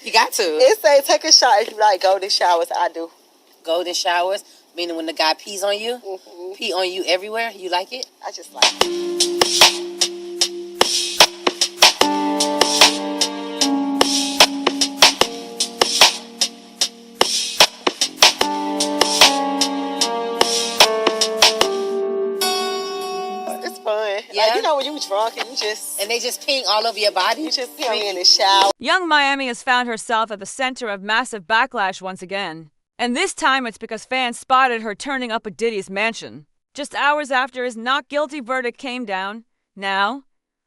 You got to. It say take a shower if you like golden showers. I do. Golden showers, meaning when the guy pees on you, pee on you everywhere. You like it? I just like it. Yeah. Like, when you drunk and and they just peeing all over your body. You just pee in the shower. Young Miami has found herself at the center of massive backlash once again. And this time it's because fans spotted her turning up at Diddy's mansion, just hours after his not guilty verdict came down. Now,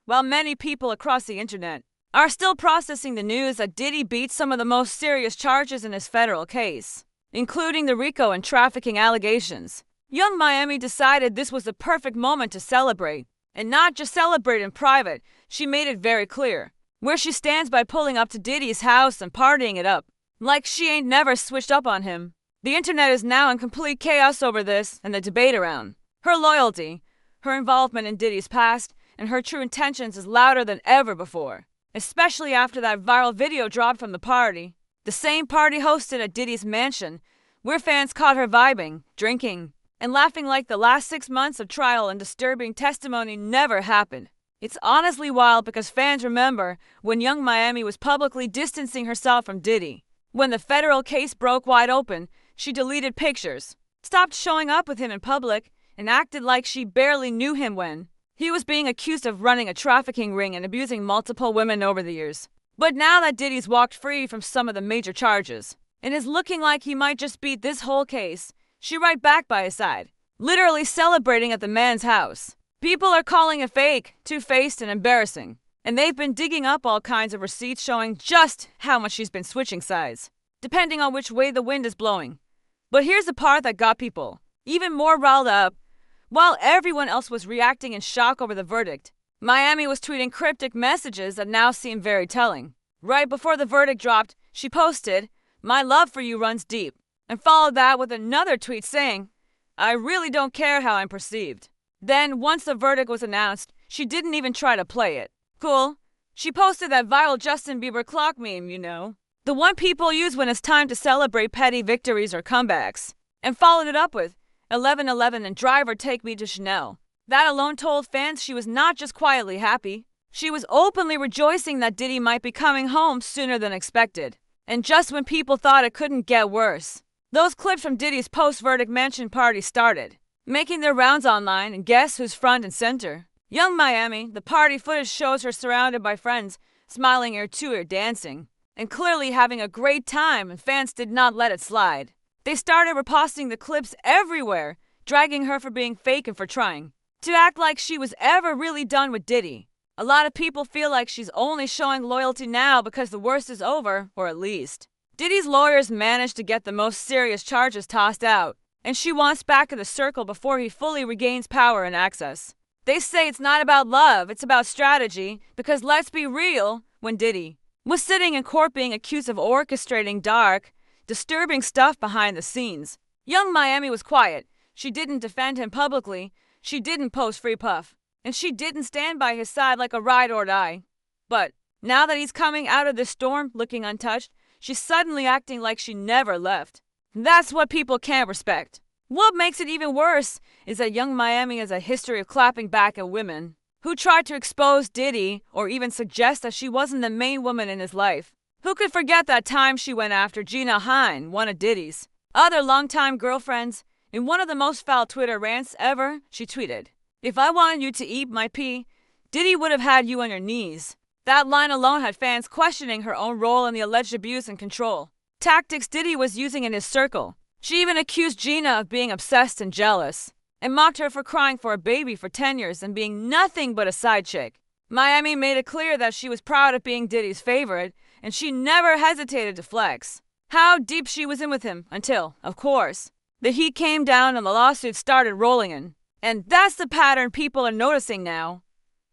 while many people across the internet are still processing the news that Diddy beat some of the most serious charges in his federal case, including the RICO and trafficking allegations, Young Miami decided this was the perfect moment to celebrate. And not just celebrate in private, she made it very clear where she stands by pulling up to Diddy's house and partying it up, like she ain't never switched up on him. The internet is now in complete chaos over this and the debate around her loyalty, her involvement in Diddy's past, and her true intentions is louder than ever before, especially after that viral video dropped from the party, the same party hosted at Diddy's mansion, where fans caught her vibing, drinking, and laughing like the last 6 months of trial and disturbing testimony never happened. It's honestly wild because fans remember when Young Miami was publicly distancing herself from Diddy. When the federal case broke wide open, she deleted pictures, stopped showing up with him in public, and acted like she barely knew him when he was being accused of running a trafficking ring and abusing multiple women over the years. But now that Diddy's walked free from some of the major charges and is looking like he might just beat this whole case, she right back by his side, literally celebrating at the man's house. People are calling it fake, two-faced, and embarrassing, and they've been digging up all kinds of receipts showing just how much she's been switching sides, depending on which way the wind is blowing. But here's the part that got people even more riled up. While everyone else was reacting in shock over the verdict, Miami was tweeting cryptic messages that now seem very telling. Right before the verdict dropped, she posted, "My love for you runs deep," and followed that with another tweet saying, "I really don't care how I'm perceived." Then, once the verdict was announced, she didn't even try to play it. Cool. She posted that viral Justin Bieber clock meme, the one people use when it's time to celebrate petty victories or comebacks, and followed it up with 11:11 and driver take me to Chanel. That alone told fans she was not just quietly happy, she was openly rejoicing that Diddy might be coming home sooner than expected. And just when people thought it couldn't get worse, those clips from Diddy's post-verdict mansion party started, making their rounds online, and guess who's front and center? Young Miami. The party footage shows her surrounded by friends, smiling ear to ear, dancing, and clearly having a great time, and fans did not let it slide. They started reposting the clips everywhere, dragging her for being fake and for trying to act like she was ever really done with Diddy. A lot of people feel like she's only showing loyalty now because the worst is over, or at least Diddy's lawyers managed to get the most serious charges tossed out, and she wants back in the circle before he fully regains power and access. They say it's not about love, it's about strategy, because let's be real, when Diddy was sitting in court being accused of orchestrating dark, disturbing stuff behind the scenes, Young Miami was quiet. She didn't defend him publicly, she didn't post free puff, and she didn't stand by his side like a ride or die. But now that he's coming out of this storm looking untouched, she's suddenly acting like she never left. That's what people can't respect. What makes it even worse is that Young Miami has a history of clapping back at women who tried to expose Diddy or even suggest that she wasn't the main woman in his life. Who could forget that time she went after Gina Hine, one of Diddy's other longtime girlfriends? In one of the most foul Twitter rants ever, she tweeted, "If I wanted you to eat my pee, Diddy would have had you on your knees." That line alone had fans questioning her own role in the alleged abuse and control tactics Diddy was using in his circle. She even accused Gina of being obsessed and jealous, and mocked her for crying for a baby for 10 years and being nothing but a side chick. Miami made it clear that she was proud of being Diddy's favorite, and she never hesitated to flex how deep she was in with him until, of course, the heat came down and the lawsuits started rolling in. And that's the pattern people are noticing now.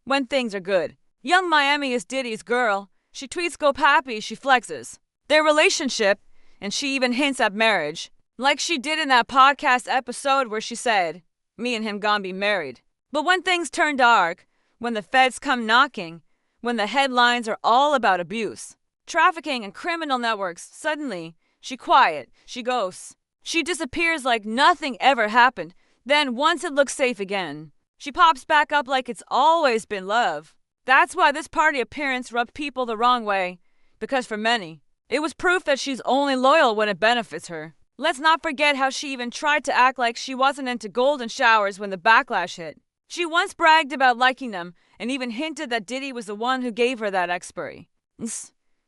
When things are good, Young Miami is Diddy's girl. She tweets go pappy, she flexes their relationship, and she even hints at marriage, like she did in that podcast episode where she said, "Me and him gon' be married." But when things turn dark, when the feds come knocking, when the headlines are all about abuse, trafficking, and criminal networks. Suddenly, she quiet, she ghosts. She disappears like nothing ever happened. Then, once it looks safe again, she pops back up like it's always been love. That's why this party appearance rubbed people the wrong way. Because for many, it was proof that she's only loyal when it benefits her. Let's not forget how she even tried to act like she wasn't into golden showers when the backlash hit. She once bragged about liking them and even hinted that Diddy was the one who gave her that expiry.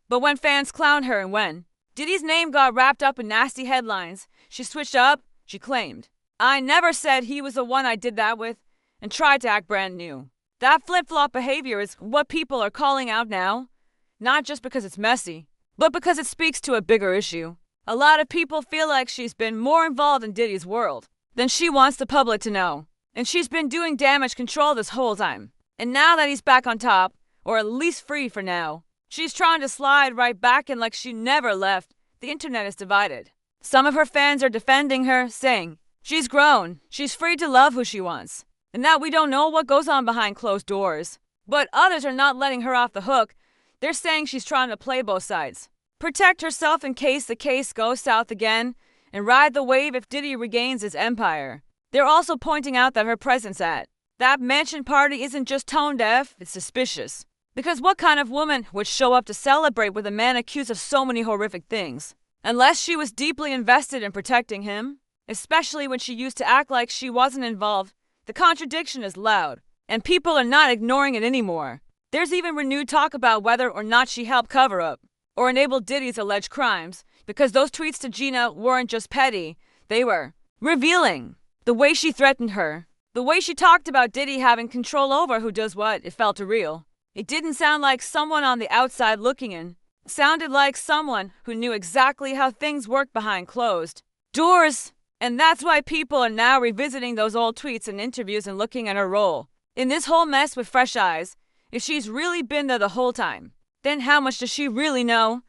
But when fans clowned her and when Diddy's name got wrapped up in nasty headlines, she switched up, she claimed, "I never said he was the one I did that with," and tried to act brand new. That flip-flop behavior is what people are calling out now, not just because it's messy, but because it speaks to a bigger issue. A lot of people feel like she's been more involved in Diddy's world than she wants the public to know. And she's been doing damage control this whole time. And now that he's back on top, or at least free for now, she's trying to slide right back in like she never left. The internet is divided. Some of her fans are defending her, saying she's grown, she's free to love who she wants, and that we don't know what goes on behind closed doors. But others are not letting her off the hook. They're saying she's trying to play both sides. Protect herself in case the case goes south again, and ride the wave if Diddy regains his empire. They're also pointing out that her presence at that mansion party isn't just tone deaf, it's suspicious. Because what kind of woman would show up to celebrate with a man accused of so many horrific things? Unless she was deeply invested in protecting him, especially when she used to act like she wasn't involved. The contradiction is loud, and people are not ignoring it anymore. There's even renewed talk about whether or not she helped cover up or enable Diddy's alleged crimes, because those tweets to Gina weren't just petty, they were revealing. The way she threatened her, the way she talked about Diddy having control over who does what, it felt real. It didn't sound like someone on the outside looking in. It sounded like someone who knew exactly how things worked behind closed doors. And that's why people are now revisiting those old tweets and interviews and looking at her role in this whole mess with fresh eyes. If she's really been there the whole time, then how much does she really know?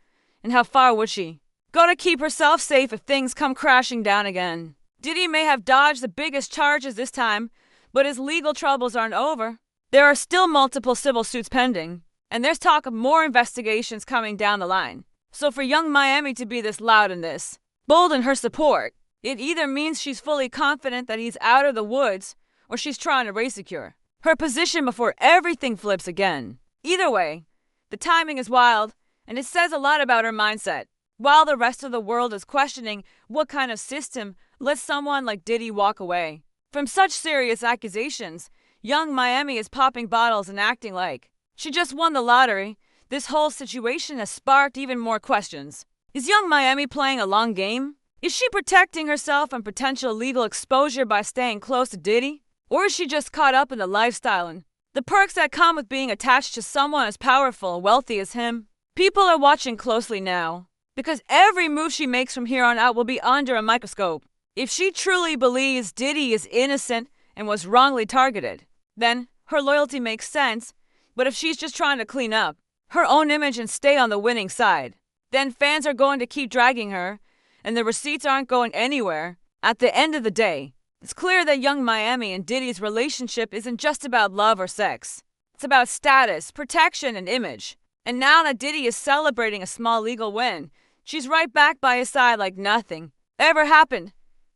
And how far would she go to keep herself safe if things come crashing down again? Diddy may have dodged the biggest charges this time, but his legal troubles aren't over. There are still multiple civil suits pending, and there's talk of more investigations coming down the line. So for Young Miami to be this loud in this, bold in her support, it either means she's fully confident that he's out of the woods, or she's trying to resecure her position before everything flips again. Either way, the timing is wild, and it says a lot about her mindset. While the rest of the world is questioning what kind of system lets someone like Diddy walk away from such serious accusations, Young Miami is popping bottles and acting like she just won the lottery. This whole situation has sparked even more questions. Is Young Miami playing a long game? Is she protecting herself from potential legal exposure by staying close to Diddy? Or is she just caught up in the lifestyle and the perks that come with being attached to someone as powerful and wealthy as him? People are watching closely now, because every move she makes from here on out will be under a microscope. If she truly believes Diddy is innocent and was wrongly targeted, then her loyalty makes sense. But if she's just trying to clean up her own image and stay on the winning side, then fans are going to keep dragging her, and the receipts aren't going anywhere. At the end of the day, it's clear that Young Miami and Diddy's relationship isn't just about love or sex. It's about status, protection, and image. And now that Diddy is celebrating a small legal win, she's right back by his side like nothing ever happened.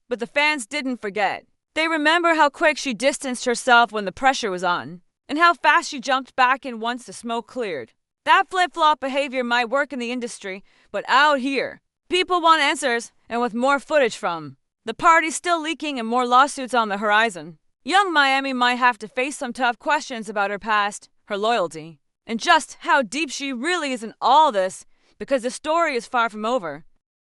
But the fans didn't forget. They remember how quick she distanced herself when the pressure was on, and how fast she jumped back in once the smoke cleared. That flip-flop behavior might work in the industry, but out here, people want answers, and with more footage from the party's still leaking and more lawsuits on the horizon. Young Miami might have to face some tough questions about her past, her loyalty, and just how deep she really is in all this, because the story is far from over.